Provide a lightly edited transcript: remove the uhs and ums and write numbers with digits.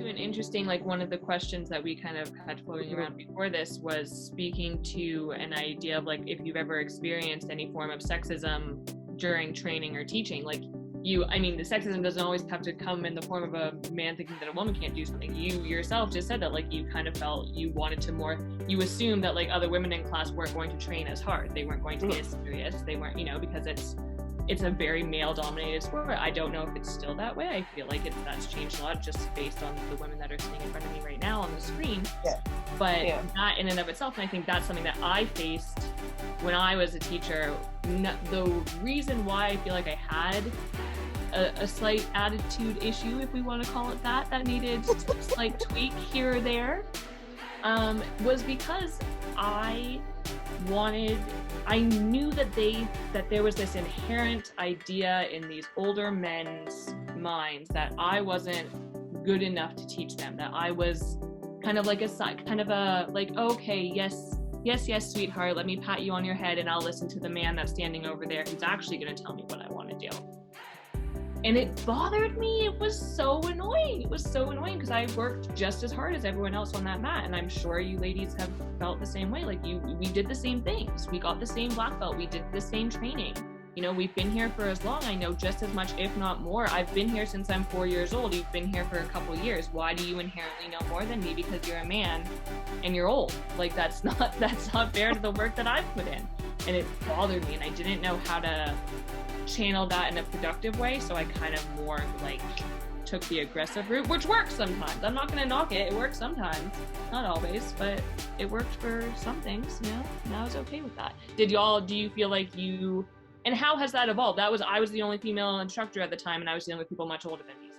to an interesting, like one of the questions that we kind of had floating around before this was speaking to an idea of like if you've ever experienced any form of sexism during training or teaching. Like I mean, the sexism doesn't always have to come in the form of a man thinking that a woman can't do something. You yourself just said that like you kind of felt you wanted to you assumed that like other women in class weren't going to train as hard. They weren't going to be as serious. They weren't, because it's a very male-dominated sport. I don't know if it's still that way. I feel like that's changed a lot just based on the women that are sitting in front of me right now on the screen. Yeah. But that in and of itself, and I think that's something that I faced when I was a teacher. The reason why I feel like I had a slight attitude issue, if we want to call it that needed a slight tweak here or there, was because I knew that there was this inherent idea in these older men's minds that I wasn't good enough to teach them, that I was kind of like okay, yes, sweetheart, let me pat you on your head and I'll listen to the man that's standing over there who's actually going to tell me what I want to do. And it bothered me. It was so annoying. Because I worked just as hard as everyone else on that mat. And I'm sure you ladies have felt the same way. Like we did the same things. We got the same black belt. We did the same training. We've been here for as long. I know just as much, if not more. I've been here since I'm 4 years old. You've been here for a couple years. Why do you inherently know more than me? Because you're a man and you're old. Like that's not fair to the work that I've put in. And it bothered me. And I didn't know how to channel that in a productive way, so I kind of more like took the aggressive route, which works sometimes. I'm not going to knock it. It works sometimes, not always, but it worked for some things, and I was okay with that. Do you feel like and how has that evolved? I was the only female instructor at the time, and I was dealing with people much older than me.